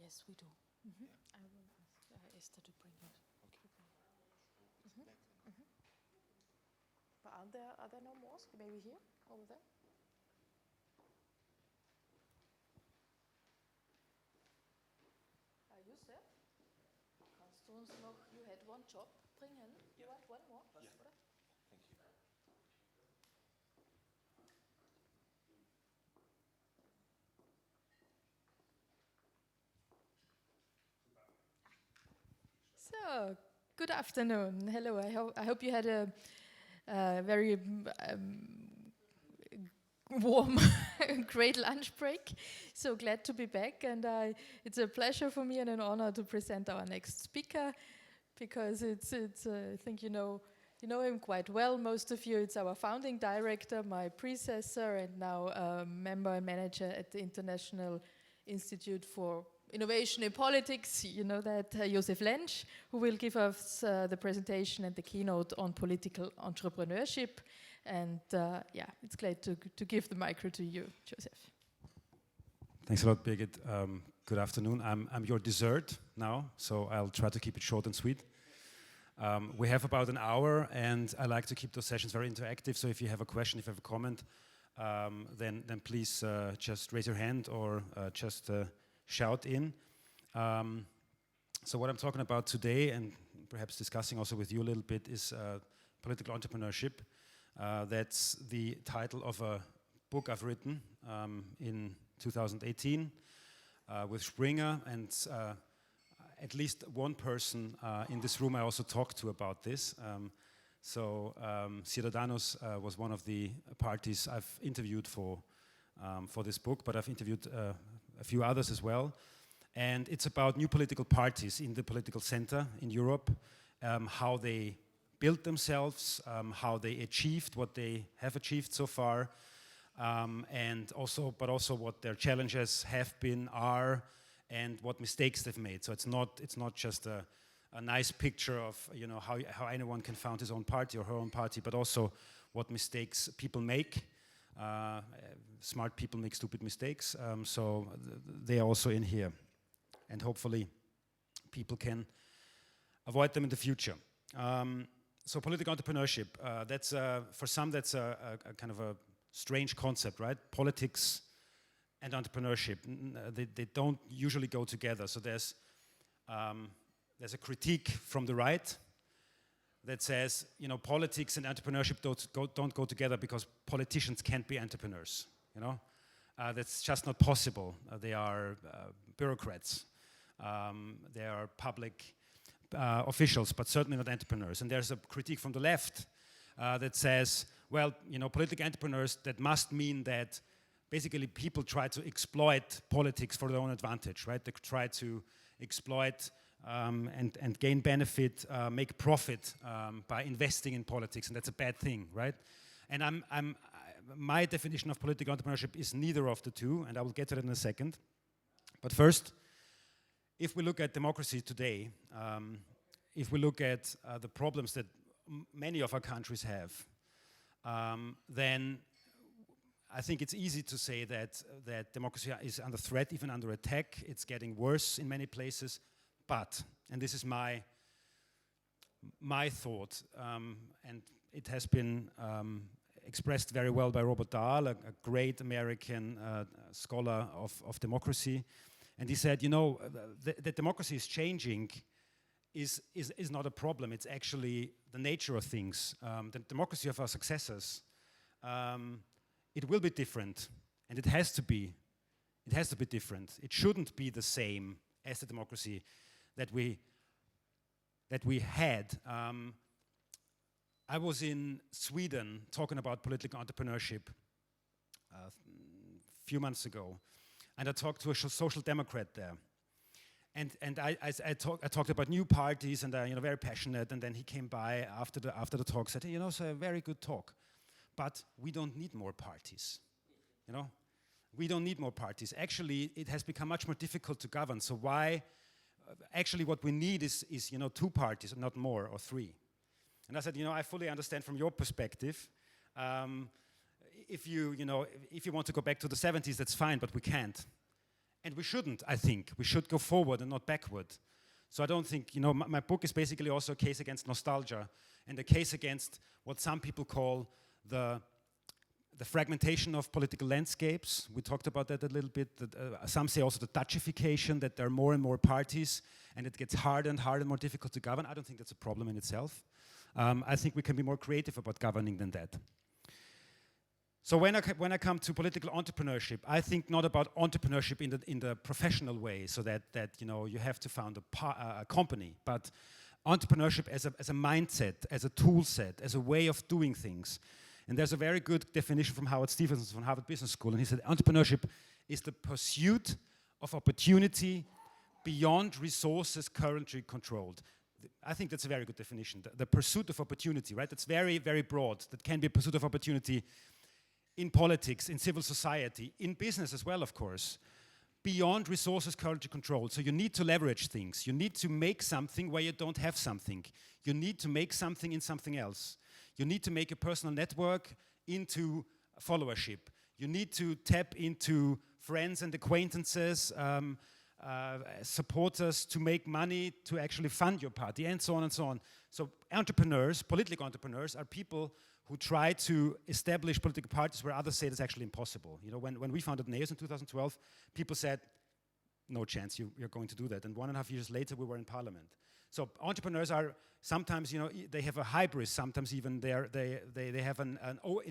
Yes, we do. Yeah. I will ask Esther to bring it. Okay. But are there no more? Maybe here, over there. Josef, kannst du uns noch? You had one job bringen. You want one more? Yeah. Oder? Thank you. So, good afternoon. Hello. I hope you had a very warm, great lunch break. So glad to be back, and it's a pleasure for me and an honor to present our next speaker, because it's I think you know him quite well. Most of you, it's our founding director, my predecessor, and now a member and manager at the International Institute for Innovation in Politics. You know that, Josef Lentsch, who will give us the presentation and the keynote on political entrepreneurship. And it's great to give the micro to you, Josef. Thanks a lot, Birgit. Good afternoon. I'm your dessert now, so I'll try to keep it short and sweet. We have about an hour, and I like to keep those sessions very interactive. So if you have a question, if you have a comment, then please just raise your hand or just shout in. So what I'm talking about today, and perhaps discussing also with you a little bit, is political entrepreneurship. That's the title of a book I've written in 2018 with Springer, and at least one person in this room I also talked to about this. Ciudadanos was one of the parties I've interviewed for this book, but I've interviewed a few others as well. And it's about new political parties in the political center in Europe, how they built themselves, how they achieved what they have achieved so far, but also what their challenges have been, are, and what mistakes they've made. So it's not just a nice picture of how anyone can found his own party or her own party, but also what mistakes people make. Smart people make stupid mistakes, so they are also in here, and hopefully people can avoid them in the future. So political entrepreneurship, that's for some that's a kind of a strange concept, right? Politics and entrepreneurship, they don't usually go together. So there's a critique from the right that says, politics and entrepreneurship don't go together because politicians can't be entrepreneurs. That's just not possible. They are bureaucrats. They are public officials, but certainly not entrepreneurs. And there's a critique from the left that says, well, political entrepreneurs, that must mean that basically people try to exploit politics for their own advantage, right? They try to exploit and gain benefit, make profit by investing in politics, and that's a bad thing, right? And my definition of political entrepreneurship is neither of the two, and I will get to that in a second. But first, if we look at democracy today, if we look at the problems that many of our countries have, then I think it's easy to say that democracy is under threat, even under attack. It's getting worse in many places. But, and this is my thought, and it has been expressed very well by Robert Dahl, a great American scholar of democracy. And he said, that democracy is changing is not a problem. It's actually the nature of things. The democracy of our successors, it will be different, and it has to be. It has to be different. It shouldn't be the same as the democracy that we had. I was in Sweden talking about political entrepreneurship a few months ago, and I talked to a social democrat there. And I talked about new parties, and very passionate. And then he came by after the talk, said, hey, so a very good talk, but we don't need more parties. We don't need more parties. Actually, it has become much more difficult to govern. So why? Actually, what we need is 2 parties, not more, or 3. And I said, I fully understand from your perspective. If you want to go back to the 70s, that's fine, but we can't. And we shouldn't, I think. We should go forward and not backward. So I don't think, my book is basically also a case against nostalgia and a case against what some people call the fragmentation of political landscapes. We talked about that a little bit. Some say also the Dutchification, that there are more and more parties and it gets harder and harder and more difficult to govern. I don't think that's a problem in itself. I think we can be more creative about governing than that. So when I come to political entrepreneurship, I think not about entrepreneurship in the professional way, so that you have to found a company, but entrepreneurship as a mindset, as a tool set, as a way of doing things. And there's a very good definition from Howard Stevenson from Harvard Business School, and he said entrepreneurship is the pursuit of opportunity beyond resources currently controlled. I think that's a very good definition. The pursuit of opportunity, right? That's very, very broad. That can be a pursuit of opportunity in politics, in civil society, in business as well, of course, beyond resources currently controlled. So you need to leverage things. You need to make something where you don't have something. You need to make something in something else. You need to make a personal network into followership. You need to tap into friends and acquaintances, supporters to make money to actually fund your party, and so on and so on. So entrepreneurs, political entrepreneurs, are people who try to establish political parties where others say it's actually impossible. When we founded NEOS in 2012, people said, no chance you're going to do that. And 1.5 years later, we were in parliament. So entrepreneurs are sometimes, they have a hybris. Sometimes even they have an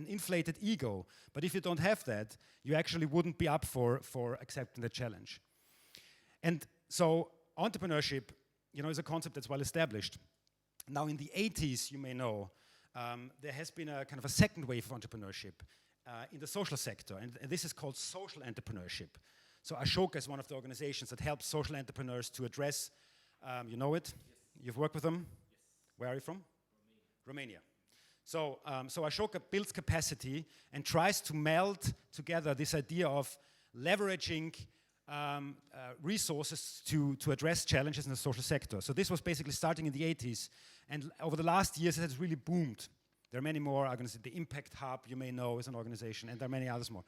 inflated ego. But if you don't have that, you actually wouldn't be up for accepting the challenge. And so entrepreneurship, is a concept that's well established. Now in the 80s, you may know, there has been a kind of a second wave of entrepreneurship in the social sector, and this is called social entrepreneurship. So Ashoka is one of the organizations that helps social entrepreneurs to address, you know it? Yes. You've worked with them? Yes. Where are you from? Romania. So Ashoka builds capacity and tries to meld together this idea of leveraging resources to address challenges in the social sector. So this was basically starting in the 80s, and over the last years it has really boomed. There are many more organizations. The Impact Hub, you may know, is an organization, and there are many others more.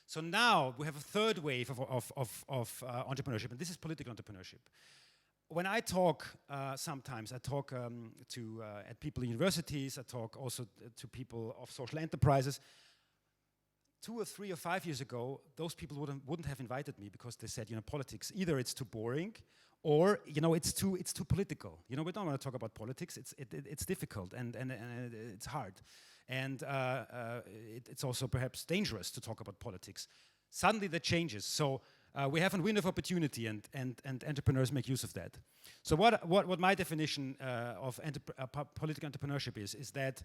So now we have a third wave of entrepreneurship, and this is political entrepreneurship. When I talk, sometimes I talk at people in universities, I talk also to people of social enterprises. 2 or 3 or 5 years ago, those people wouldn't have invited me because they said, politics, either it's too boring or, it's too political. We don't want to talk about politics. It's difficult and it's hard. And it's also perhaps dangerous to talk about politics. Suddenly that changes. So we have a window of opportunity, and entrepreneurs make use of that. So what my definition of political entrepreneurship is that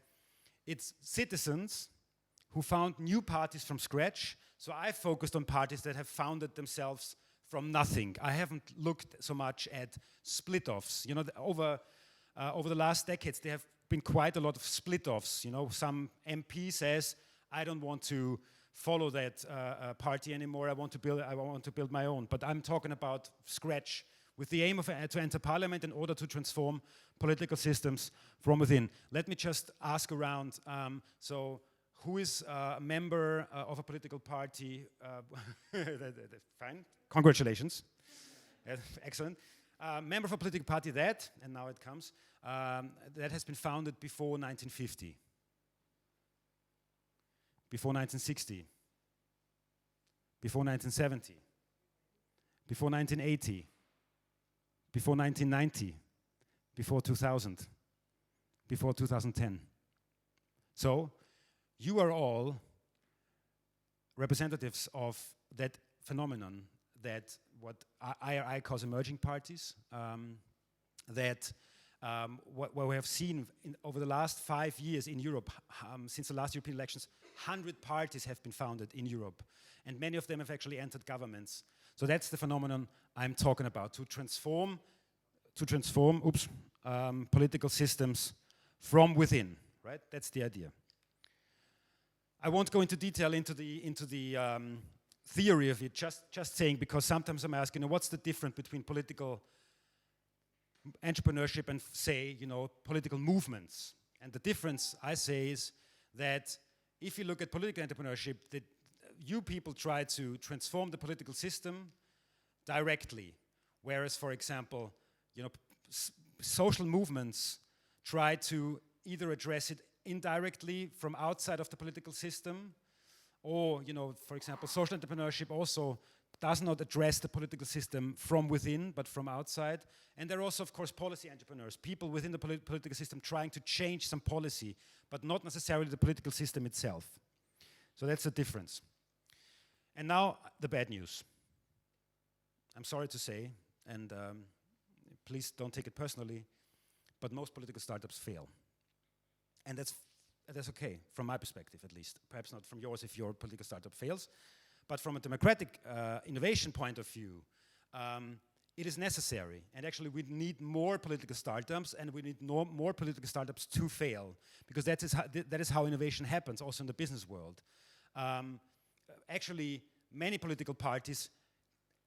it's citizens who found new parties from scratch. So I focused on parties that have founded themselves from nothing. I haven't looked so much at split-offs. Over the last decades, there have been quite a lot of split-offs. Some MP says, I don't want to follow that party anymore. I want to build my own. But I'm talking about scratch, with the aim of to enter parliament in order to transform political systems from within. Let me just ask around. Who is a member of a political party? Fine, congratulations. Excellent. Member of a political party and now it comes, that has been founded before 1950, before 1960, before 1970, before 1980, before 1990, before 2000, before 2010. So, you are all representatives of that phenomenon, that what IRI calls emerging parties, what we have seen over the last 5 years in Europe, since the last European elections, 100 parties have been founded in Europe, and many of them have actually entered governments. So that's the phenomenon I'm talking about, to transform political systems from within, right? That's the idea. I won't go into detail into the theory of it, just saying, because sometimes I'm asking, what's the difference between political entrepreneurship and, say, political movements? And the difference, I say, is that if you look at political entrepreneurship, that you people try to transform the political system directly, whereas, for example, social movements try to either address it indirectly from outside of the political system, or, for example, social entrepreneurship also does not address the political system from within, but from outside. And there are also, of course, policy entrepreneurs, people within the political system trying to change some policy, but not necessarily the political system itself. So that's the difference. And now, the bad news. I'm sorry to say, and please don't take it personally, but most political startups fail. And that's okay, from my perspective at least. Perhaps not from yours if your political startup fails. But from a democratic innovation point of view, it is necessary. And actually, we need more political startups, and we need more political startups to fail, because that is how innovation happens, also in the business world. Actually, many political parties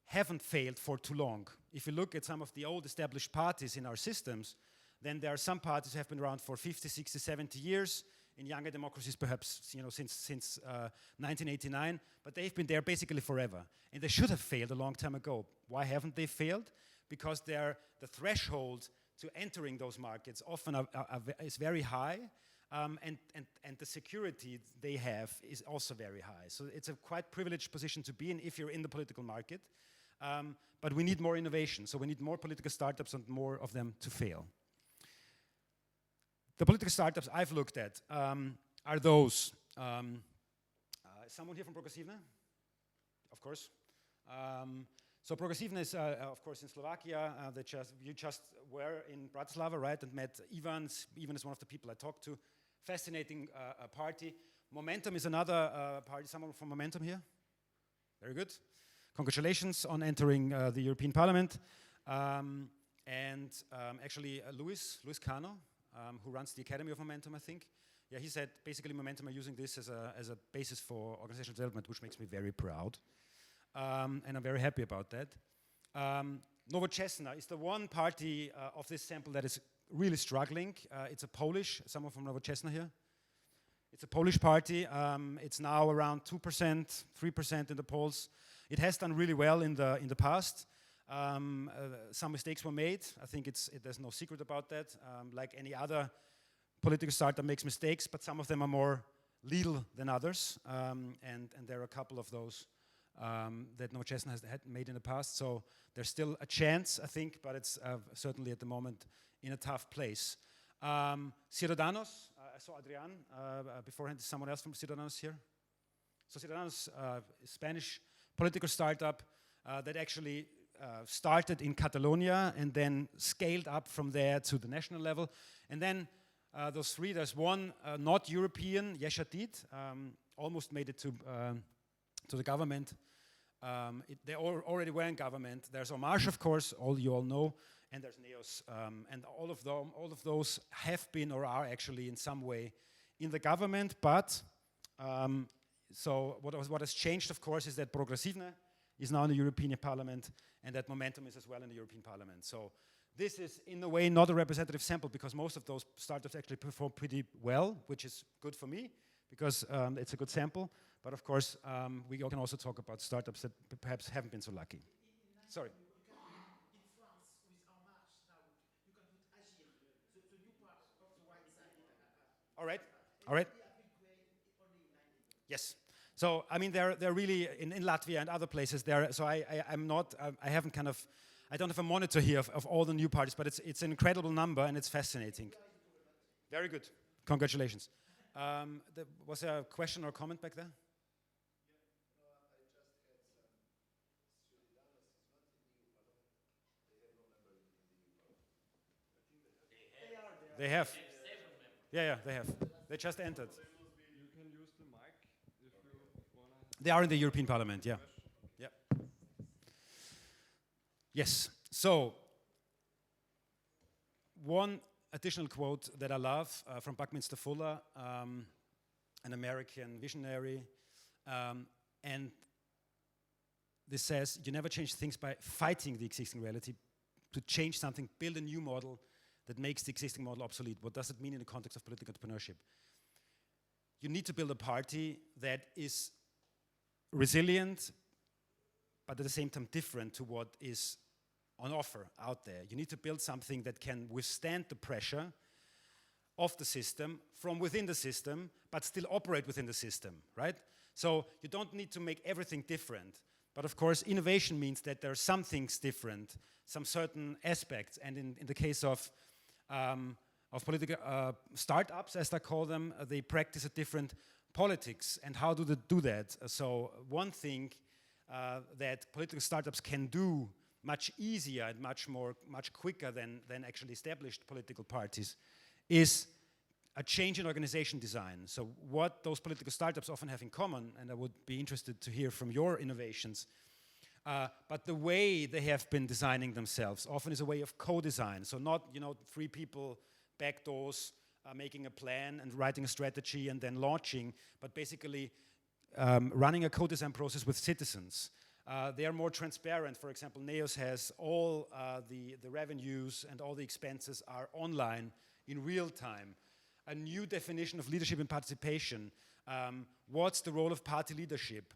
haven't failed for too long. If you look at some of the old established parties in our systems, then there are some parties who have been around for 50, 60, 70 years. In younger democracies, perhaps, since 1989, but they've been there basically forever. And they should have failed a long time ago. Why haven't they failed? Because the threshold to entering those markets often is very high, and the security they have is also very high. So it's a quite privileged position to be in if you're in the political market. But we need more innovation, so we need more political startups and more of them to fail. The political startups I've looked at are those. Someone here from Progressivne? Of course. So Progressivne is, of course, in Slovakia. You just were in Bratislava, right, and met Ivan. Ivan is one of the people I talked to. Fascinating party. Momentum is another party. Someone from Momentum here? Very good. Congratulations on entering the European Parliament. Actually, Luis Cano, who runs the Academy of Momentum, I think. Yeah, he said basically Momentum are using this as a basis for organizational development, which makes me very proud. And I'm very happy about that. Nowoczesna is the one party of this sample that is really struggling. It's a Polish, someone from Nowoczesna here. It's a Polish party. It's now around 2%, 3% in the polls. It has done really well in the past. Some mistakes were made. I think there's no secret about that. Like any other political startup makes mistakes, but some of them are more lethal than others. And there are a couple of those that Nowoczesna has had made in the past. So there's still a chance, I think, but it's certainly at the moment in a tough place. Ciudadanos, I saw Adrian beforehand. Is someone else from Ciudadanos here? So Ciudadanos, Spanish political startup that actually started in Catalonia and then scaled up from there to the national level. And then those three, there's one not European, Yeshatid, almost made it to the government. They already were in government. There's Homage, of course, you all know, and there's Neos. And all of those have been or are actually in some way in the government. But so what has changed, of course, is that Progressivne is now in the European Parliament, and that Momentum is as well in the European Parliament. So this is, in a way, not a representative sample, because most of those startups actually perform pretty well, which is good for me, because it's a good sample. But of course, we can also talk about startups that perhaps haven't been so lucky. Sorry. In France, with Homage, now you can put Agir, the new part of the right side. All right. All right. Yes. So I mean, they're really in Latvia and other places. So I haven't kind of, I don't have a monitor here of all the new parties, but it's an incredible number and it's fascinating. Very good. Congratulations. Was there a question or comment back there? They have. Yeah, they have. They just entered. You can use the mic if you want to. They are in the European Parliament, yeah. Yeah. Yes. So, one additional quote that I love from Buckminster Fuller, an American visionary, and this says, you never change things by fighting the existing reality. To change something, build a new model that makes the existing model obsolete. What does it mean in the context of political entrepreneurship? You need to build a party that is resilient, but at the same time different to what is on offer out there. You need to build something that can withstand the pressure of the system from within the system, but still operate within the system, right? So you don't need to make everything different. But of course, innovation means that there are some things different, some certain aspects. And in the case of political startups, as they call them, they practice a different politics. And how do they do that? So one thing that political startups can do much easier and much quicker than actually established political parties is a change in organization design. So what those political startups often have in common, and I would be interested to hear from your innovations, but the way they have been designing themselves often is a way of co-design. So not, 3 people, back doors, making a plan and writing a strategy and then launching, but basically running a co-design process with citizens. They are more transparent. For example, NEOS has all the revenues and all the expenses are online in real time. A new definition of leadership and participation. What's the role of party leadership?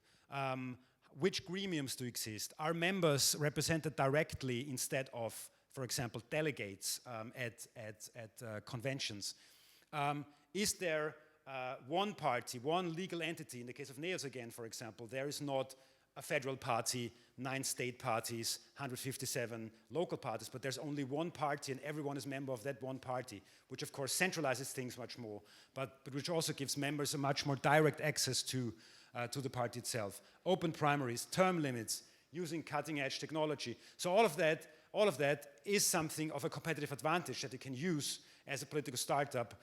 Which gremiums do exist? Are members represented directly instead of, for example, delegates at conventions? Is there one party, one legal entity? In the case of NEOS again, for example, there is not a federal party, 9 state parties, 157 local parties, but there's only one party and everyone is member of that one party, which of course centralizes things much more, but which also gives members a much more direct access to the party itself. Open primaries, term limits, using cutting edge technology. So all of that is something of a competitive advantage that you can use as a political startup,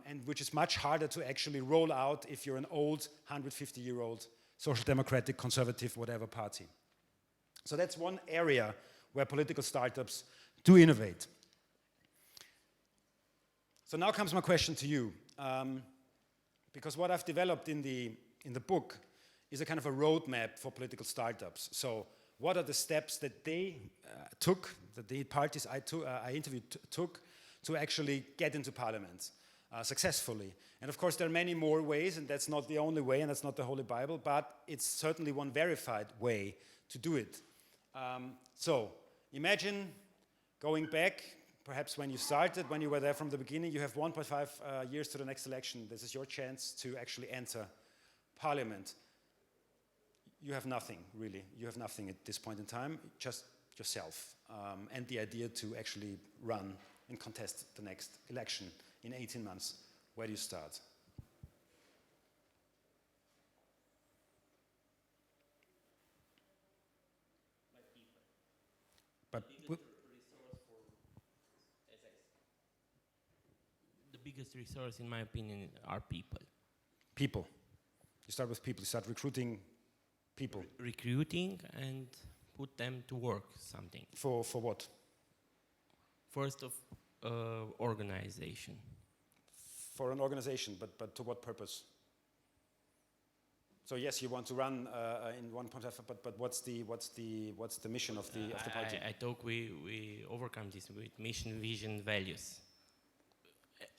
and which is much harder to actually roll out if you're an old 150-year-old social democratic, conservative, whatever party. So that's one area where political startups do innovate. So now comes my question to you. Because what I've developed in the book is a kind of a roadmap for political startups. So what are the steps that they took, that the parties I interviewed took to actually get into parliament successfully? And of course there are many more ways, and that's not the only way, and that's not the Holy Bible, but it's certainly one verified way to do it. So imagine going back, perhaps when you started, when you were there from the beginning, you have 1.5 years to the next election. This is your chance to actually enter parliament. You have nothing, really. You have nothing at this point in time, just yourself, and the idea to actually run and contest the next election in 18 months. Where do you start? But The biggest resource, in my opinion, are people. people. You start with people. You start recruiting people. Recruiting and put them to work something. For what? First of organization. For an organization, but to what purpose? So yes, you want to run in 1.5, but what's the mission of the party? I talk we overcome this with mission, vision, values.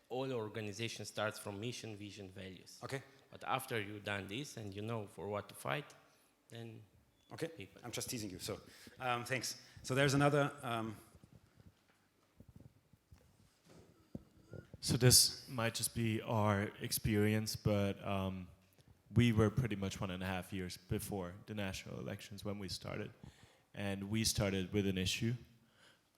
All organization starts from mission, vision, values. Okay. But after you've done this and you know for what to fight, then Okay. people. I'm just teasing you. So thanks. So there's another. So this might just be our experience, but we were pretty much 1.5 years before the national elections when we started. And we started with an issue.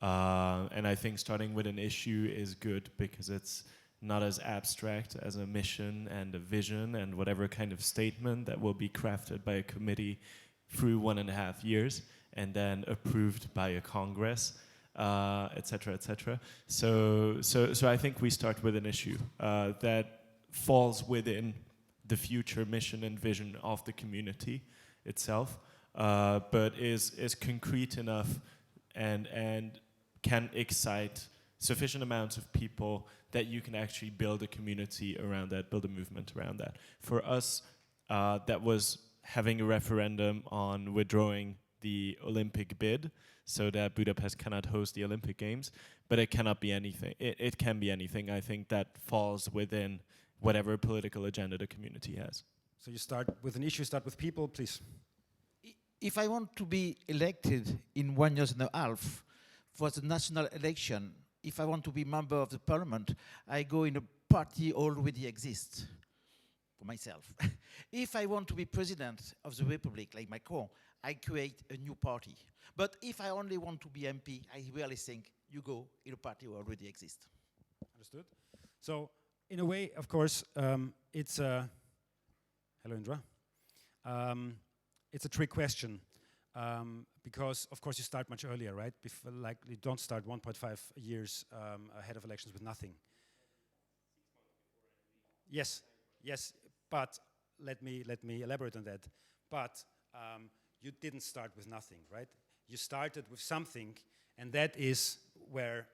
And I think starting with an issue is good because it's not as abstract as a mission and a vision and whatever kind of statement that will be crafted by a committee through 1.5 years and then approved by a Congress. Et cetera, et cetera. So I think we start with an issue that falls within the future mission and vision of the community itself, but is concrete enough and can excite sufficient amounts of people that you can actually build a community around that, build a movement around that. For us, that was having a referendum on withdrawing the Olympic bid, so that Budapest cannot host the Olympic Games, but it cannot be anything. It can be anything, I think, that falls within whatever political agenda the community has. So you start with an issue, start with people, please. if I want to be elected in 1 year and a half for the national election, if I want to be member of the parliament, I go in a party already exists for myself. If I want to be president of the republic, like Macron, I create a new party. But if I only want to be MP, I really think you go in a party who already exists. Understood. So, in a way, of course, it's a... Hello, Indra. It's a trick question because, of course, you start much earlier, right? Like, you don't start 1.5 years ahead of elections with nothing. Yes, yes, but let me elaborate on that. But you didn't start with nothing, right? You started with something, and that is where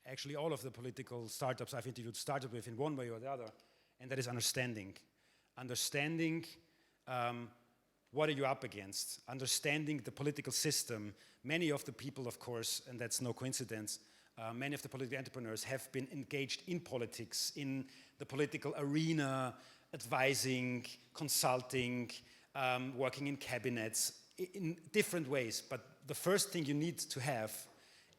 actually all of the political startups I've interviewed started with in one way or the other, and that is understanding. Understanding what are you up against, understanding the political system. Many of the people, of course, and that's no coincidence, many of the political entrepreneurs have been engaged in politics, in the political arena, advising, consulting, working in cabinets, in different ways. But the first thing you need to have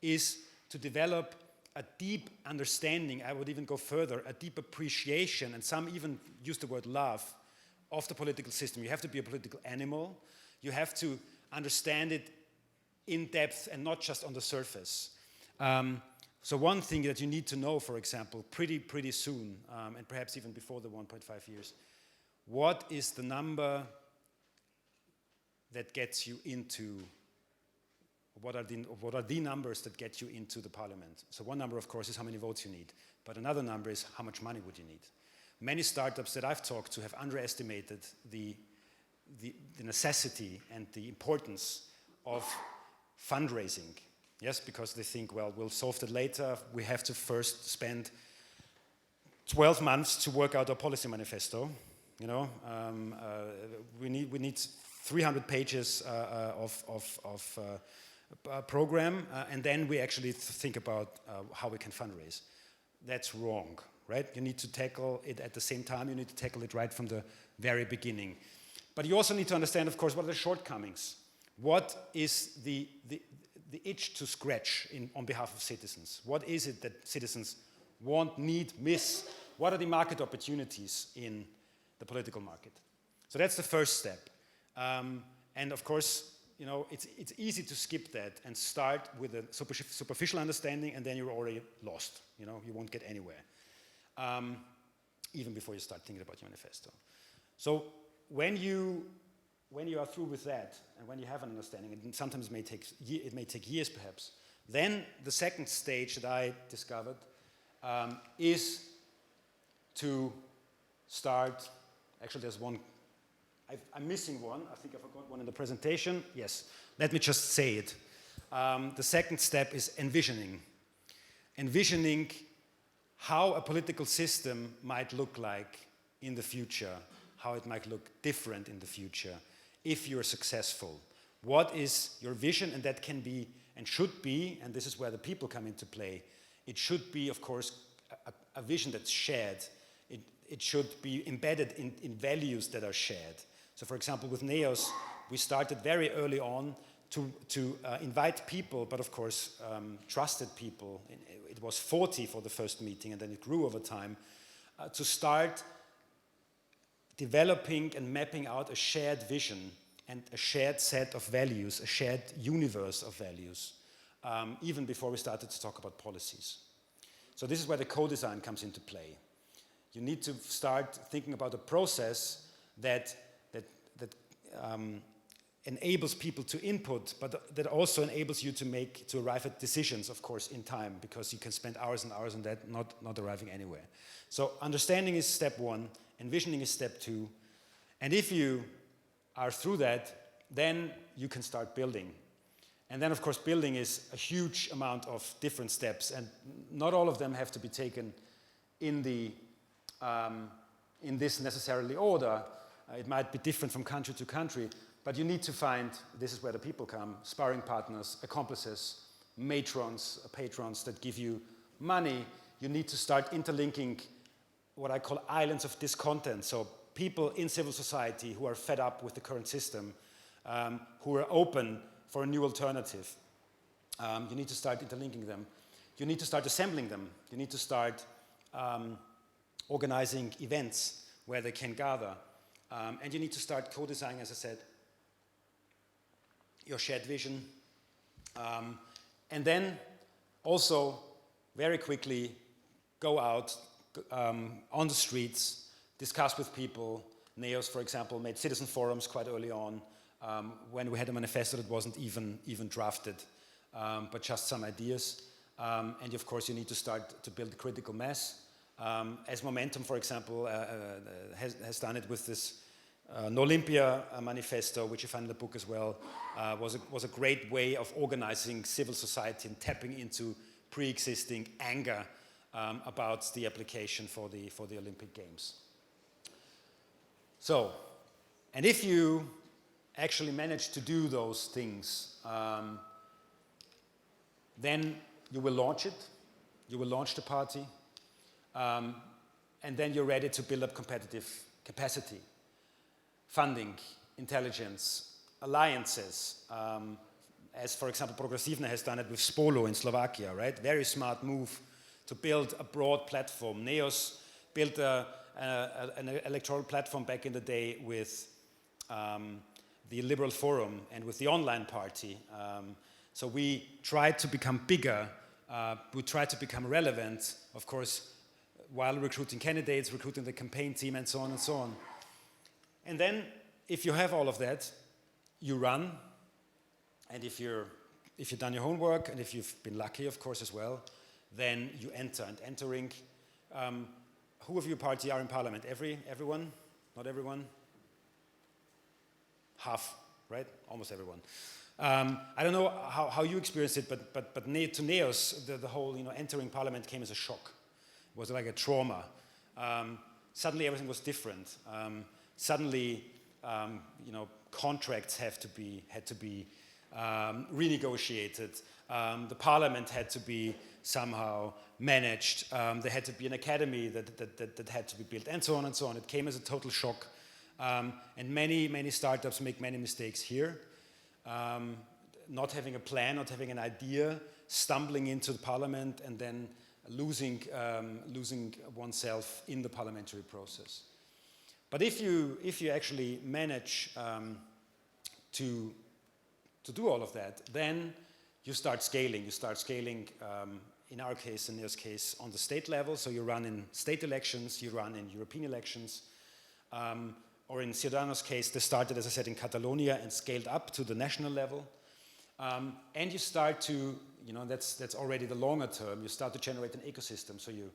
is to develop a deep understanding, I would even go further, a deep appreciation, and some even use the word love, of the political system. You have to be a political animal. You have to understand it in depth and not just on the surface. So one thing that you need to know, for example, pretty soon, and perhaps even before the 1.5 years, what is the number that gets you into, what are the numbers that get you into the parliament? So one number, of course, is how many votes you need, but another number is how much money would you need? Many startups that I've talked to have underestimated the necessity and the importance of fundraising. Yes, because they think, well, we'll solve that later. We have to first spend 12 months to work out our policy manifesto. You know, we need 300 pages of program, and then we actually think about how we can fundraise. That's wrong. Right? You need to tackle it at the same time. You need to tackle it right from the very beginning. But you also need to understand, of course, what are the shortcomings? What is the itch to scratch on behalf of citizens? What is it that citizens want, need, miss? What are the market opportunities in the political market? So that's the first step. And of course, you know, it's easy to skip that and start with a superficial understanding, and then you're already lost. You know, you won't get anywhere. Even before you start thinking about your manifesto. So when you are through with that, and when you have an understanding, and sometimes it may take years perhaps, then the second stage that I discovered is to start, actually there's one, I'm missing one, I think I forgot one in the presentation, yes, let me just say it. The second step is envisioning. Envisioning how a political system might look like in the future, how it might look different in the future, if you're successful. What is your vision? And that can be, and should be, and this is where the people come into play, it should be, of course, a vision that's shared. It should be embedded in values that are shared. So for example, with NEOS, we started very early on to invite people, but of course, trusted people. It was 40 for the first meeting, and then it grew over time, to start developing and mapping out a shared vision and a shared set of values, a shared universe of values, even before we started to talk about policies. So this is where the co-design comes into play. You need to start thinking about a process that enables people to input, but that also enables you to arrive at decisions, of course, in time, because you can spend hours and hours on that, not arriving anywhere. So understanding is step one, envisioning is step two, and if you are through that, then you can start building. And then, of course, building is a huge amount of different steps, and not all of them have to be taken in this necessarily order. It might be different from country to country, but you need to find, this is where the people come, sparring partners, accomplices, matrons, patrons that give you money. You need to start interlinking what I call islands of discontent. So people in civil society who are fed up with the current system, who are open for a new alternative. You need to start interlinking them. You need to start assembling them. You need to start organizing events where they can gather. And you need to start co-designing, as I said, your shared vision. And then also very quickly go out on the streets, discuss with people. NEOS, for example, made citizen forums quite early on when we had a manifesto that wasn't even drafted, but just some ideas. And of course, you need to start to build a critical mass. As Momentum, for example, has done it with this Olympia manifesto, which you find in the book as well, was a great way of organizing civil society and tapping into pre-existing anger about the application for the Olympic Games. So, and if you actually manage to do those things, then you will launch it. You will launch the party. And then you're ready to build up competitive capacity, funding, intelligence, alliances, as for example Progresivna has done it with Spolo in Slovakia, right? Very smart move to build a broad platform. NEOS built an electoral platform back in the day with the Liberal Forum and with the online party. So we tried to become bigger, we tried to become relevant, of course, while recruiting candidates, recruiting the campaign team, and so on and so on. And then, if you have all of that, you run, and if you've done your homework, and if you've been lucky, of course, as well, then you enter. And entering, who of your party are in parliament? Everyone? Not everyone? Half, right? Almost everyone. I don't know how you experienced it, but to NEOS, the whole entering parliament came as a shock. It was like a trauma. Suddenly everything was different. Suddenly, contracts had to be renegotiated. The parliament had to be somehow managed. There had to be an academy that had to be built, and so on and so on. It came as a total shock. And many startups make many mistakes here. Not having a plan, not having an idea, stumbling into the parliament, and then losing oneself in the parliamentary process. But if you actually manage to do all of that, then you start scaling. You start scaling, in our case, in NEOS case, on the state level. So you run in state elections, you run in European elections. Or in Ciudadanos' case, they started, as I said, in Catalonia and scaled up to the national level. And you start to, that's already the longer term, you start to generate an ecosystem. So you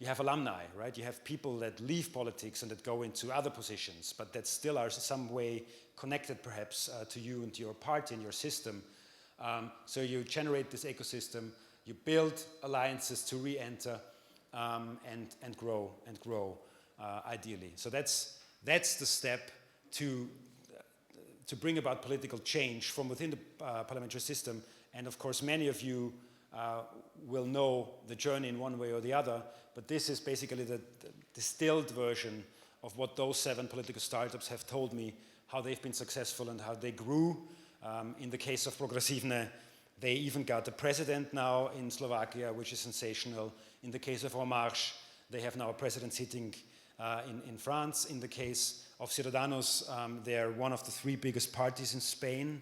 have alumni, right? You have people that leave politics and that go into other positions, but that still are some way connected perhaps to you and to your party and your system. So you generate this ecosystem, you build alliances to re-enter and grow ideally. So that's the step to bring about political change from within the parliamentary system. And of course, many of you will know the journey in one way or the other, but this is basically the distilled version of what those 7 political startups have told me, how they've been successful and how they grew. In the case of Progresivne, they even got a president now in Slovakia, which is sensational. In the case of En Marche, they have now a president sitting in France. In the case of Ciudadanos, they're one of the 3 biggest parties in Spain.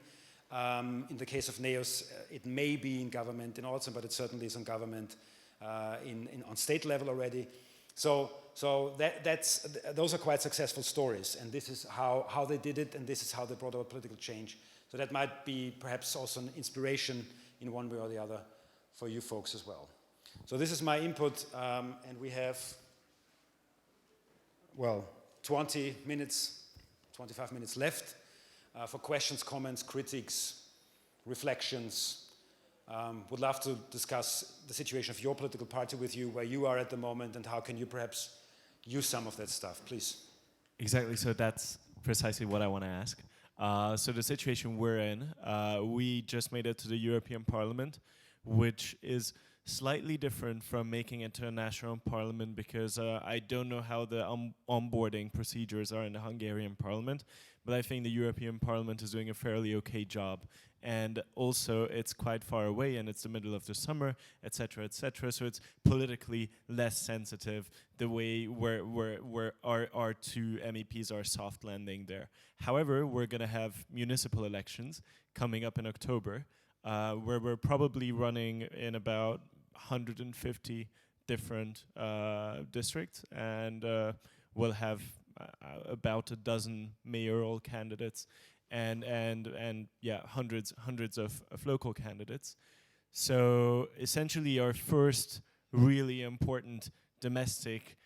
In the case of NEOS, it may be in government in autumn, but it certainly is on government on state level already. So those are quite successful stories, and this is how they did it, and this is how they brought about political change. So that might be perhaps also an inspiration in one way or the other for you folks as well. So this is my input, and we have, 20 minutes, 25 minutes left for questions, comments, critiques, reflections. Would love to discuss the situation of your political party with you, where you are at the moment, and how can you perhaps use some of that stuff, please. Exactly, so that's precisely what I want to ask. So the situation we're in, we just made it to the European Parliament, which is slightly different from making it to a national parliament, because I don't know how the onboarding procedures are in the Hungarian parliament, but I think the European Parliament is doing a fairly okay job. And also it's quite far away, and it's the middle of the summer, etc., etc. So it's politically less sensitive, the way where our two MEPs are soft landing there. However, we're going to have municipal elections coming up in October, where we're probably running in about 150 different districts, and we'll have about a dozen mayoral candidates, and yeah, hundreds of local candidates. So essentially, our first really important domestic,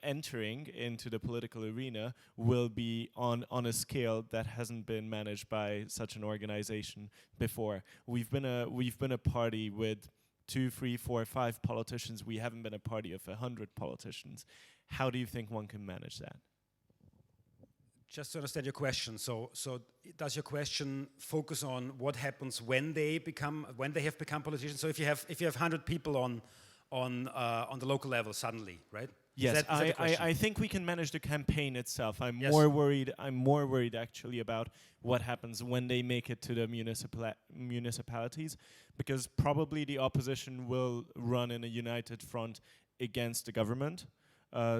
entering into the political arena will be on a scale that hasn't been managed by such an organization before. We've been a party with 2, 3, 4, 5 politicians. We haven't been a party of 100 politicians. How do you think one can manage that? Just to understand your question, so does your question focus on what happens when they have become politicians? So if you have 100 people on the local level suddenly, right? Yes, I think we can manage the campaign itself. I'm more worried actually about what happens when they make it to the municipalities, because probably the opposition will run in a united front against the government.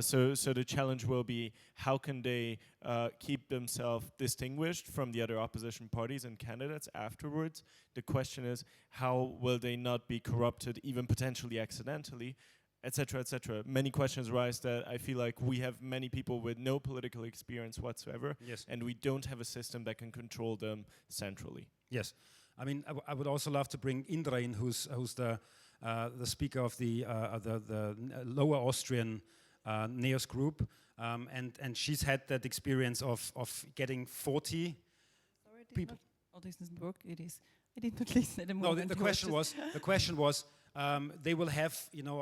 So the challenge will be, how can they keep themselves distinguished from the other opposition parties and candidates afterwards? The question is, how will they not be corrupted, even potentially accidentally, etc., etc. Many questions rise that I feel like we have many people with no political experience whatsoever, yes, and we don't have a system that can control them centrally. Yes, I mean, I would also love to bring Indra in, who's the speaker of the Lower Austrian NEOS group, and she's had that experience of getting 40 people. Oh, this doesn't work. It is. I did not listen at the No, moment. the question was, they will have,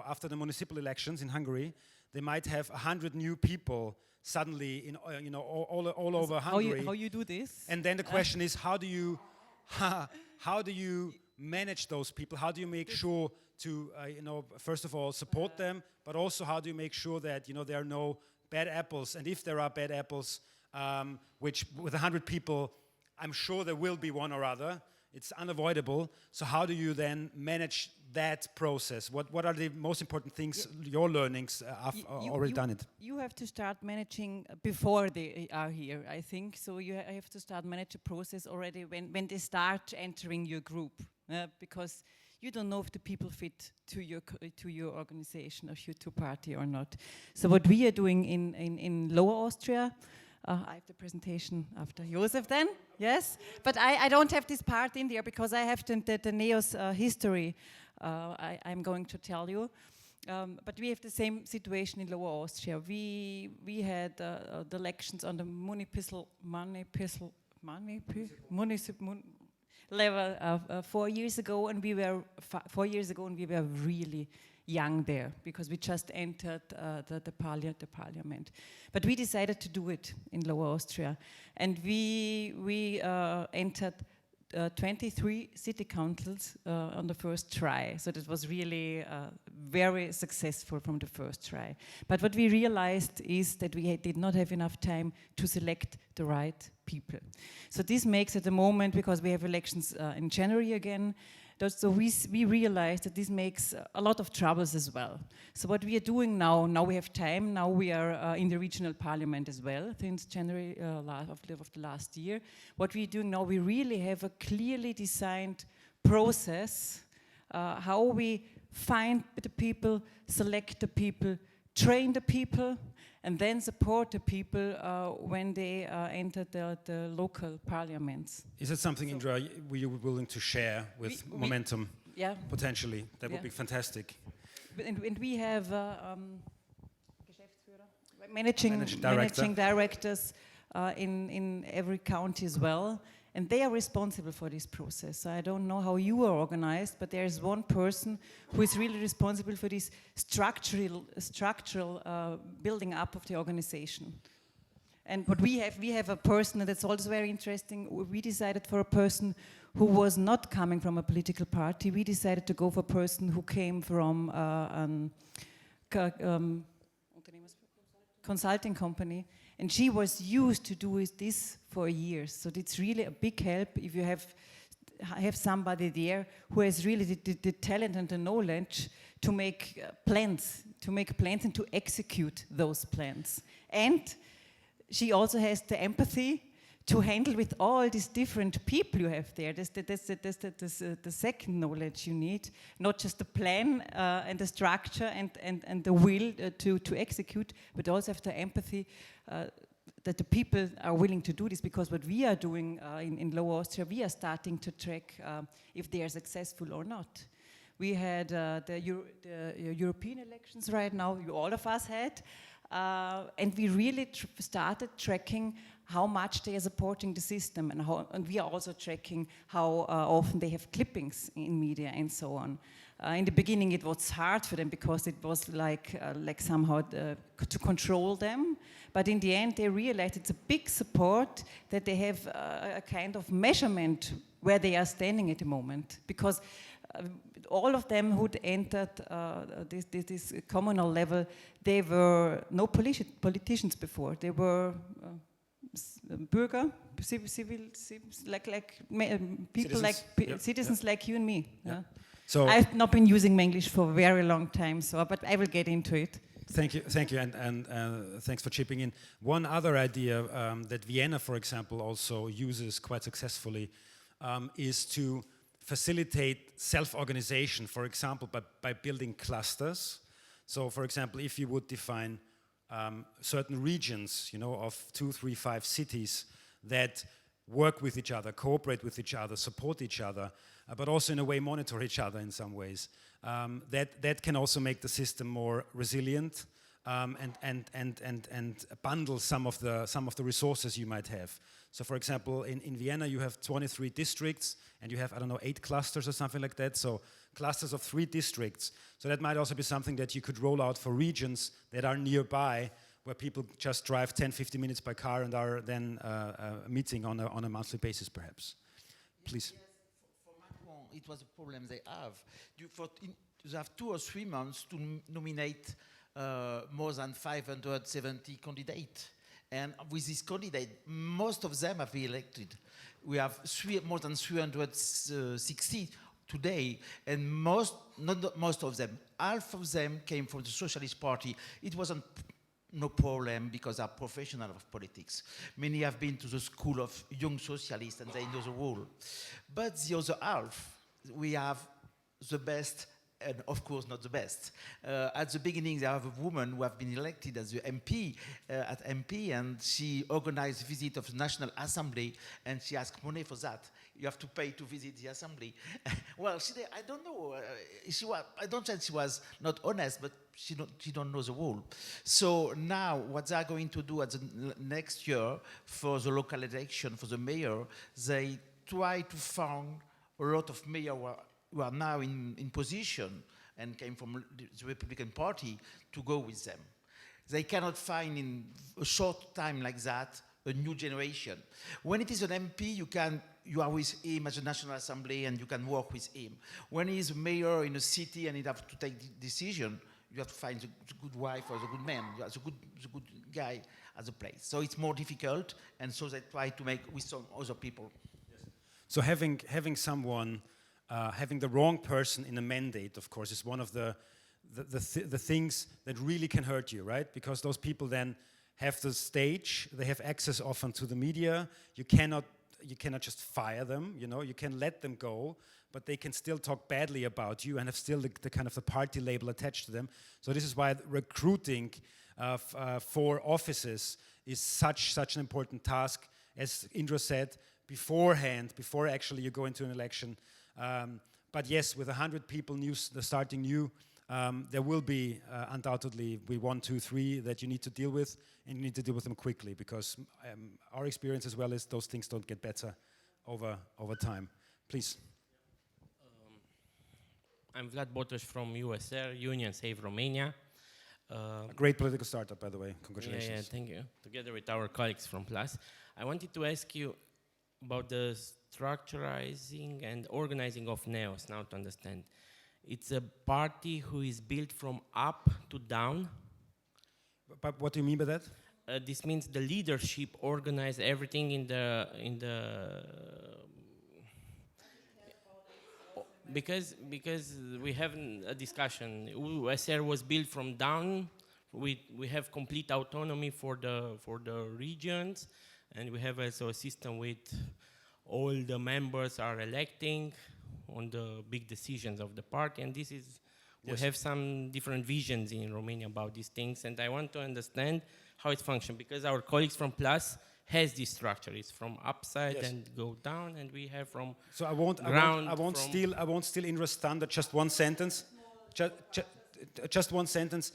after the municipal elections in Hungary, they might have 100 new people suddenly in, all over Hungary. How you do this? And then the question is, how do you manage those people? How do you make sure to, first of all, support them, but also how do you make sure that, there are no bad apples? And if there are bad apples, which with 100 people, I'm sure there will be one or other. It's unavoidable. So how do you then manage that process? What are the most important things, your learnings, already done it? You have to start managing before they are here, I think. So you have to start manage the process already when they start entering your group, because you don't know if the people fit to your organization or to party or not. So what we are doing in Lower Austria, I have the presentation after Josef then, yes? But I don't have this part in there because I have the NEOS history I'm going to tell you. But we have the same situation in Lower Austria. We had the elections on the municipal level 4 years ago, and we were 4 years ago, and we were really young there because we just entered the parliament. But we decided to do it in Lower Austria, and we entered 23 city councils on the first try. So that was really very successful from the first try. But what we realized is that we did not have enough time to select the right people. So this makes at the moment, because we have elections in January again, so we realized that this makes a lot of troubles as well. So what we are doing now we have time, now we are in the regional parliament as well, since January of the last year. What we're doing now, we really have a clearly designed process, how we find the people, select the people, train the people, and then support the people when they enter the local parliaments. Is it something, Indra, you were willing to share with Momentum? Yeah. Potentially. That would be fantastic. And we have managing directors in every county as well. And they are responsible for this process. So I don't know how you are organized, but there is one person who is really responsible for this structural building up of the organization. And what we have a person, and that's also very interesting. We decided for a person who was not coming from a political party. We decided to go for a person who came from consulting company, and she was used to do this for years. So it's really a big help if you have somebody there who has really the talent and the knowledge to make plans and to execute those plans. And she also has the empathy to handle with all these different people you have there. That's the second knowledge you need, not just the plan and the structure and the will to execute, but also have the empathy that the people are willing to do this, because what we are doing in Lower Austria, we are starting to track if they are successful or not. We had the European elections right now, all of us had, and we really started tracking how much they are supporting the system, and we are also tracking how often they have clippings in media and so on. In the beginning it was hard for them because it was like somehow to control them, but in the end they realized it's a big support that they have a kind of measurement where they are standing at the moment, because all of them who'd entered this communal level, they were no politicians before. They were Bürger, people Citizens. citizens like you and me. Yeah. Yeah. So I've not been using English for a very long time, but I will get into it. thank you, and thanks for chipping in. One other idea that Vienna, for example, also uses quite successfully is to facilitate self-organization, for example, by building clusters. So, for example, if you would define certain regions, of 2, 3, 5 cities that work with each other, cooperate with each other, support each other, but also in a way monitor each other in some ways, that can also make the system more resilient and bundle some of the resources you might have. So, for example, in Vienna you have 23 districts, and you have, 8 clusters or something like that. So clusters of 3 districts. So that might also be something that you could roll out for regions that are nearby, where people just drive 10, 15 minutes by car and are then meeting on a monthly basis, perhaps. Please. Yes, for Macron, it was a problem they have. You have 2 or 3 months to nominate more than 570 candidates. And with this candidate, most of them have been elected. We have more than 360 today, and not most of them, half of them came from the Socialist Party. It wasn't no problem because they are professionals of politics. Many have been to the school of young socialists and they know the rule. But the other half, we have the best and of course not the best. At the beginning, they have a woman who have been elected as the MP at MP, and she organized a visit of the National Assembly, and she asked money for that. You have to pay to visit the assembly. Well, I don't know. I don't think she was not honest, but she don't know the rule. So now, what they are going to do at the next year for the local election for the mayor, they try to find a lot of mayors who are now in position and came from the Republican Party to go with them. They cannot find in a short time like that a new generation. When it is an MP, you are with him at the National Assembly and you can work with him. When he is mayor in a city and he has to take the decision, you have to find the good wife or the good man, the good guy at the place. So it's more difficult, and so they try to make with some other people. Yes. So having someone, having the wrong person in a mandate, of course, is one of the things that really can hurt you, right? Because those people then have the stage, they have access often to the media. You cannot just fire them, you can let them go, but they can still talk badly about you and have still the kind of the party label attached to them. So this is why recruiting for offices is such an important task, as Indra said, beforehand, before actually you go into an election. But yes, with 100 people starting new, there will be undoubtedly 1, 2, 3 that you need to deal with, and you need to deal with them quickly, because our experience as well is those things don't get better over time. Please. I'm Vlad Botosh from USR, Union Save Romania. A great political startup, by the way. Congratulations. Yeah, thank you. Together with our colleagues from PLUS. I wanted to ask you about the structurizing and organizing of NEOS, now to understand. It's a party who is built from up to down. But what do you mean by that? This means the leadership organize everything in the because we have a discussion. USR was built from down. We have complete autonomy for the regions, and we have also a system with all the members are electing on the big decisions of the party, and this is we have some different visions in Romania about these things, and I want to understand how it functions, because our colleagues from PLUS has this structure. It's from upside and go down, and we have from so I won't steal Indra's thunder. Just one sentence. Just one sentence.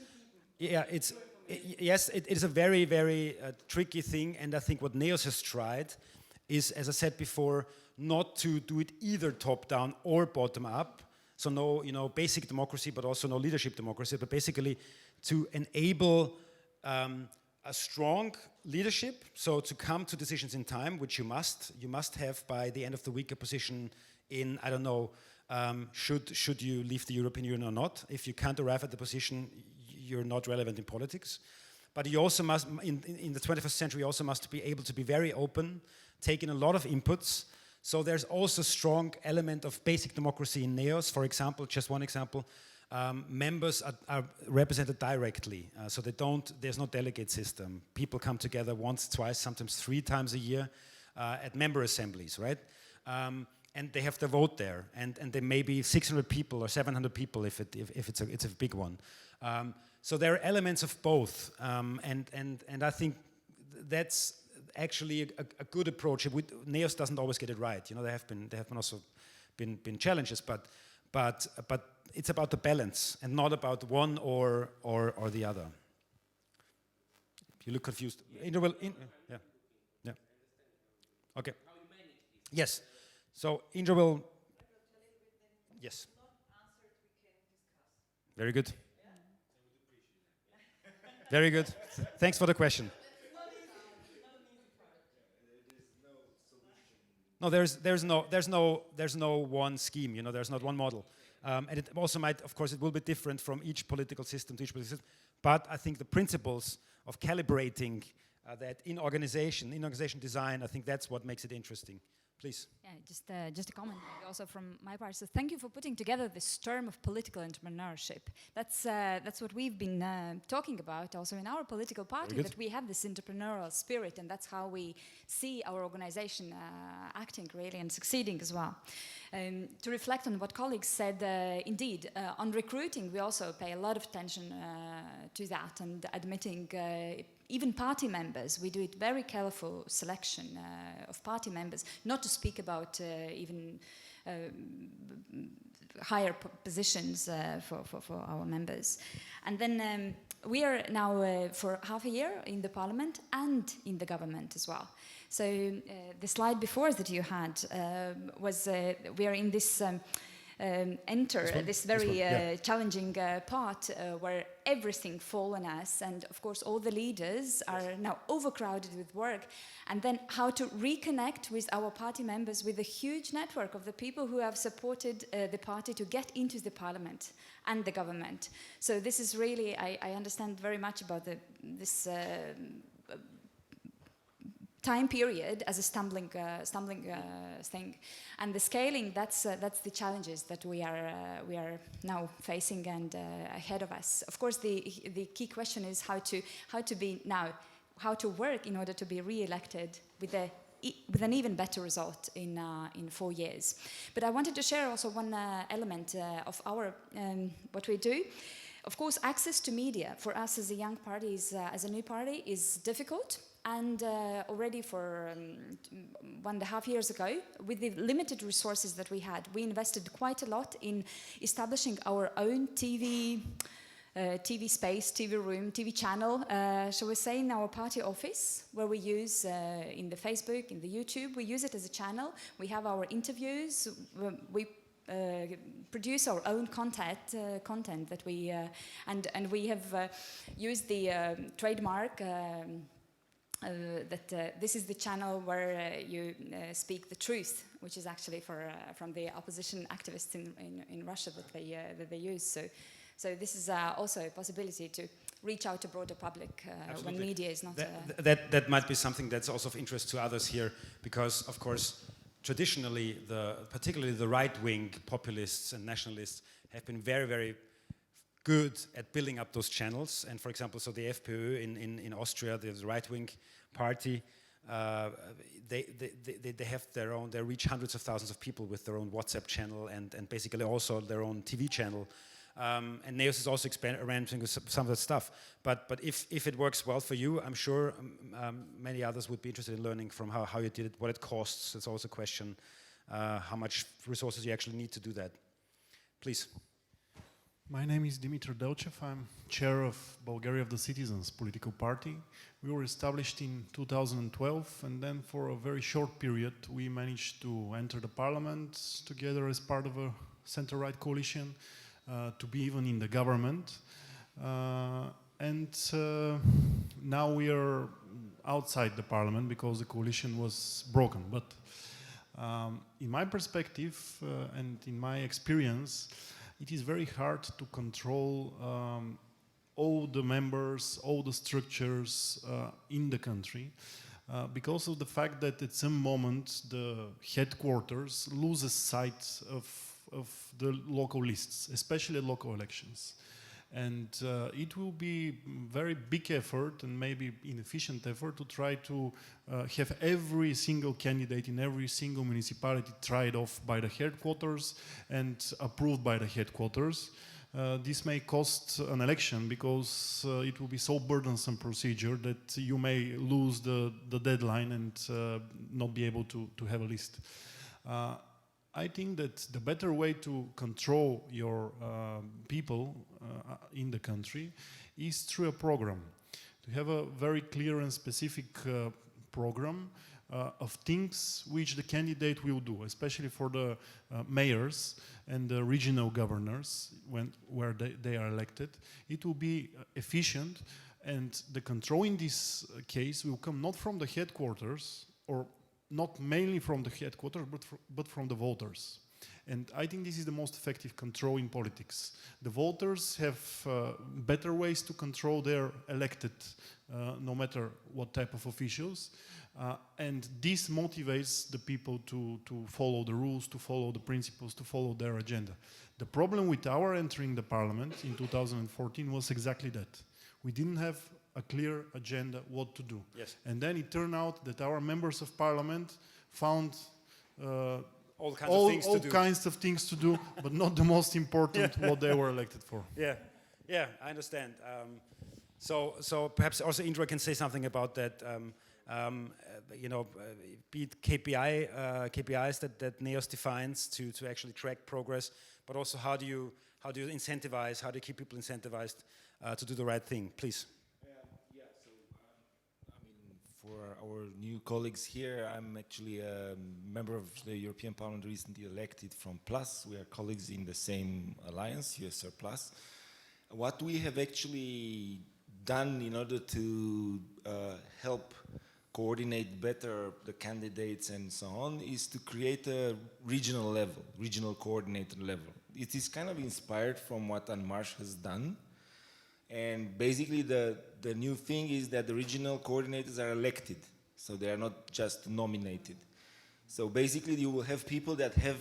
Yeah, yes, it is a very, very tricky thing, and I think what NEOS has tried is, as I said before, not to do it either top down or bottom up. So no, basic democracy, but also no leadership democracy, but basically to enable a strong leadership, so to come to decisions in time, which you must have by the end of the week a position in, I don't know, should you leave the European Union or not. If you can't arrive at the position, you're not relevant in politics. But you also must, in the 21st century, you also must be able to be very open, take in a lot of inputs. So there's also a strong element of basic democracy in NEOS. For example, just one example, members are represented directly. So there's no delegate system. People come together once, twice, sometimes 3 times a year at member assemblies, right? And they have their vote there. And there may be 600 people or 700 people if it's a big one. So there are elements of both. And I think that's actually a good approach. NEOS doesn't always get it right. There have been also been challenges, but it's about the balance and not about one or the other. You look confused. Yeah. Okay. Yes. So Indra will. Yes. Very good. Very good. Thanks for the question. No, there's no one scheme. There's not one model, and it also might, of course, it will be different from each political system to each political system. But I think the principles of calibrating that in organization design, I think that's what makes it interesting. Please. Yeah, just a comment also from my part. So thank you for putting together this term of political entrepreneurship. That's what we've been talking about also in our political party, that we have this entrepreneurial spirit, and that's how we see our organization acting really and succeeding as well. To reflect on what colleagues said, indeed, on recruiting, we also pay a lot of attention to that, and admitting even party members. We do it very careful selection of party members, not to speak about even higher positions for our members. And then we are now for half a year in the parliament and in the government as well. So the slide before that you had was we are in this this very challenging part where everything falls on us, and of course all the leaders are now overcrowded with work, and then how to reconnect with our party members with a huge network of the people who have supported the party to get into the parliament and the government. So this is really, I understand very much about this time period as a stumbling thing, and the scaling. That's the challenges that we are now facing and ahead of us. Of course, the key question is how to work in order to be re-elected with an even better result in 4 years. But I wanted to share also one element of our what we do. Of course, access to media for us as a young party, as a new party, is difficult. And already for 1.5 years ago, with the limited resources that we had, we invested quite a lot in establishing our own TV space, TV room, TV channel, shall we say, in our party office, where we use in the Facebook, in the YouTube, we use it as a channel. We have our interviews. We produce our own content that we and we have used the trademark that this is the channel where you speak the truth, which is actually from the opposition activists in Russia that they use. So this is also a possibility to reach out to broader public when media is not. That might be something that's also of interest to others here, because of course traditionally particularly the right-wing populists and nationalists have been very, very good at building up those channels. And for example, so the FPÖ in Austria, the right-wing party, they have their own, they reach hundreds of thousands of people with their own WhatsApp channel and basically also their own TV channel. And NEOS is also experimenting with some of that stuff. But if it works well for you, I'm sure many others would be interested in learning from how you did it, what it costs. It's also a question, how much resources you actually need to do that. Please. My name is Dimitar Delchev. I'm chair of Bulgaria of the Citizens political party. We were established in 2012, and then for a very short period we managed to enter the parliament together as part of a center-right coalition, to be even in the government. Now we are outside the parliament because the coalition was broken. But in my perspective and in my experience, it is very hard to control all the members, all the structures in the country because of the fact that at some moment the headquarters loses sight of the local lists, especially local elections. And it will be very big effort and maybe inefficient effort to try to have every single candidate in every single municipality tried off by the headquarters and approved by the headquarters. This may cost an election because it will be so burdensome procedure that you may lose the deadline and not be able to have a list. I think that the better way to control your people in the country is through a program. To have a very clear and specific program of things which the candidate will do, especially for the mayors and the regional governors where they are elected. It will be efficient, and the control in this case will come not from the headquarters, or not mainly from the headquarters, but from the voters. And I think this is the most effective control in politics. The voters have better ways to control their elected, no matter what type of officials. And this motivates the people to follow the rules, to follow the principles, to follow their agenda. The problem with our entering the parliament in 2014 was exactly that. We didn't have a clear agenda what to do. Yes. And then it turned out that our members of parliament found all kinds of things to do, but not the most important what they were elected for. Yeah, I understand. So perhaps also Indra can say something about that. Be it KPIs that NEOS defines to actually track progress, but also how do you incentivize, how do you keep people incentivized to do the right thing? Please. For our new colleagues here, I'm actually a member of the European Parliament recently elected from PLUS. We are colleagues in the same alliance, USR PLUS. What we have actually done in order to help coordinate better the candidates and so on is to create a regional level, regional coordinator level. It is kind of inspired from what Anmarsh has done. And basically the new thing is that the regional coordinators are elected, so they are not just nominated. So basically you will have people that have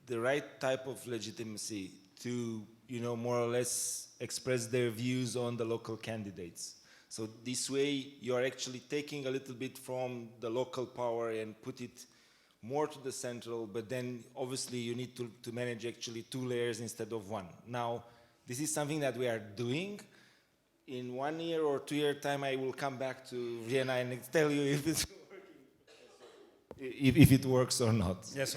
the right type of legitimacy to, more or less express their views on the local candidates. So this way you are actually taking a little bit from the local power and put it more to the central, but then obviously you need to manage actually 2 layers instead of 1. Now, this is something that we are doing. In 1 year or 2 year time, I will come back to Vienna and tell you if it's working, if it works or not. Yes.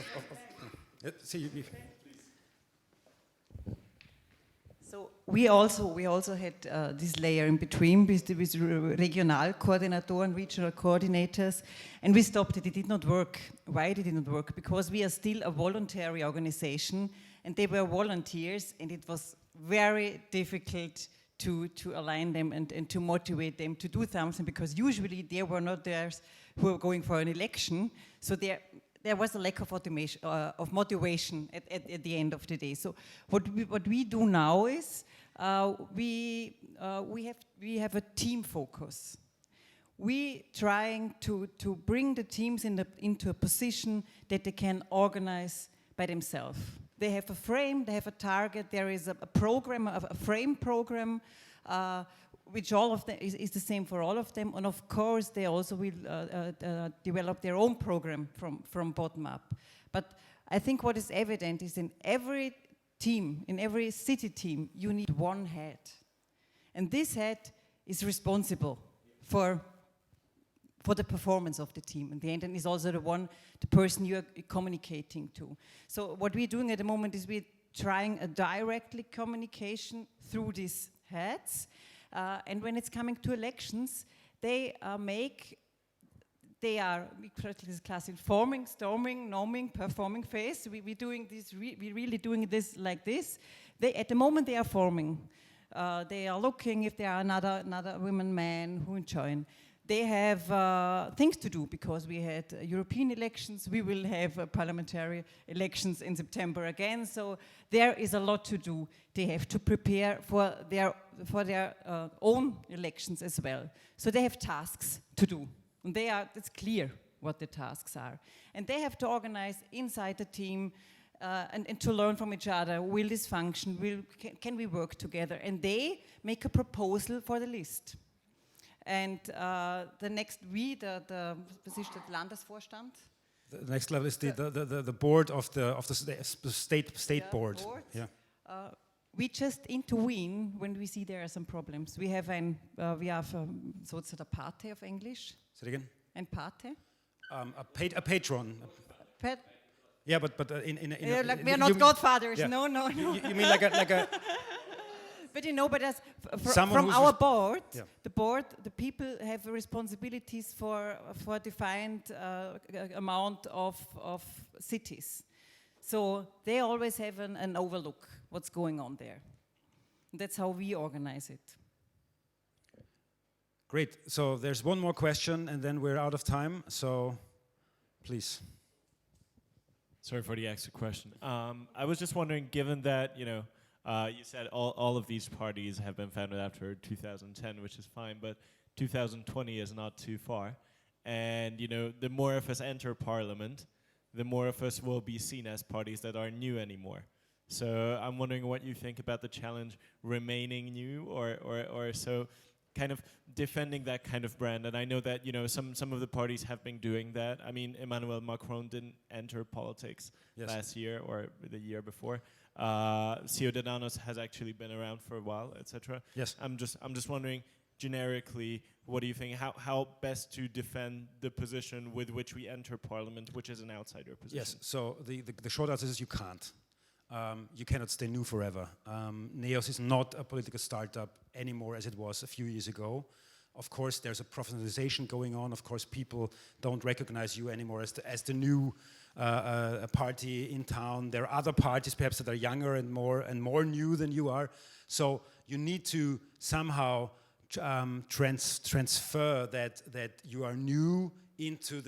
So we also had this layer in between with regional coordinator and regional coordinators, and we stopped it. It did not work. Why did it not work? Because we are still a voluntary organization, and they were volunteers, and it was very difficult to align them and to motivate them to do something, because usually they were not theirs who were going for an election. So there was a lack of motivation at the end of the day. So what we do now is we have a team focus. We trying to bring the teams into a position that they can organize by themselves. They have a frame, they have a target, there is a program, a frame program, which all of them is the same for all of them, and of course they also will develop their own program from bottom up. But I think what is evident is in every team, in every city team, you need one head. And this head is responsible for the performance of the team in the end, and is also the person you're communicating to. So what we're doing at the moment is we're trying a directly communication through these heads. And when it's coming to elections, we correctly this class in forming, storming, norming, performing phase. We're doing this. We're really doing this like this. At the moment they are forming. They are looking if there are another women, man who join. They have things to do because we had European elections. We will have parliamentary elections in September again. So there is a lot to do. They have to prepare for their own elections as well. So they have tasks to do, and it's clear what the tasks are. And they have to organize inside the team and to learn from each other. Will this function? Can we work together? And they make a proposal for the list. And the next, the Landesvorstand. The next level is the board of the state board. Yeah. We just into Wien when we see there are some problems. We have so it's a Pate of English. Say it again. And Pate. A patron. Yeah, but in we are not godfathers. Yeah. No. You mean like a But but as from our board, yeah. The people have responsibilities for defined amount of cities. So they always have an overlook what's going on there. That's how we organize it. Great. So there's one more question, and then we're out of time. So, please. Sorry for the extra question. I was just wondering, given that you said all of these parties have been founded after 2010, which is fine, but 2020 is not too far. And the more of us enter parliament, the more of us will be seen as parties that aren't new anymore. So I'm wondering what you think about the challenge remaining new, or so kind of defending that kind of brand. And I know that some of the parties have been doing that. I mean, Emmanuel Macron didn't enter politics last year or the year before. Ciudadanos has actually been around for a while, etc. Yes. I'm just wondering, generically, what do you think? How best to defend the position with which we enter parliament, which is an outsider position? Yes. So the short answer is you can't. You cannot stay new forever. NEOS is not a political startup anymore as it was a few years ago. Of course, there's a professionalization going on. Of course, people don't recognize you anymore as the new party in town. There are other parties perhaps that are younger and more new than you are. So you need to somehow transfer that you are new into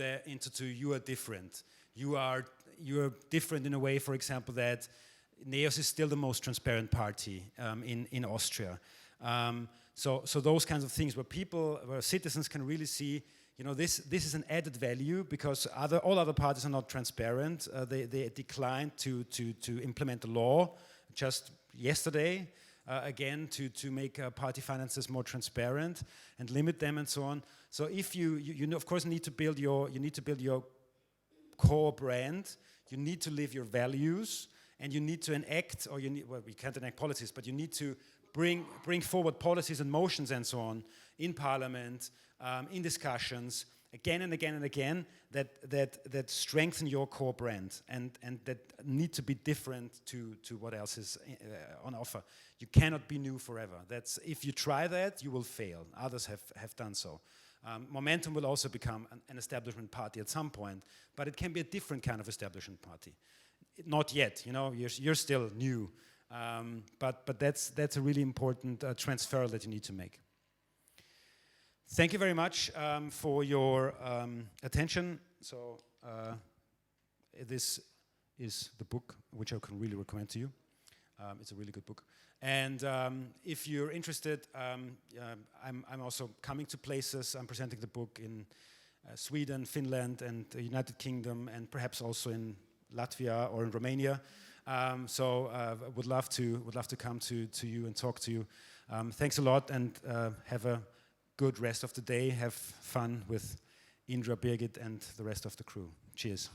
you are different. You're different in a way, for example, that NEOS is still the most transparent party in Austria. So those kinds of things where citizens can really see, this is an added value because all other parties are not transparent. They declined to implement the law just yesterday, again to make party finances more transparent and limit them and so on. So if you of course need to build your core brand, you need to live your values, and you need to enact, we can't enact policies, but you need to bring forward policies and motions and so on in parliament, in discussions, again and again and again that strengthen your core brand and that need to be different to what else is on offer. You cannot be new forever. That's, if you try that, you will fail. Others have done so. Momentum will also become an establishment party at some point, but it can be a different kind of establishment party. Not yet, you know, you're still new, but that's a really important transfer that you need to make. Thank you very much for your attention. So this is the book which I can really recommend to you. It's a really good book. And if you're interested, I'm also coming to places. I'm presenting the book in Sweden, Finland, and the United Kingdom, and perhaps also in Latvia or in Romania. So would love to come to you and talk to you. Thanks a lot, and have a good rest of the day. Have fun with Indra, Birgit, and the rest of the crew. Cheers.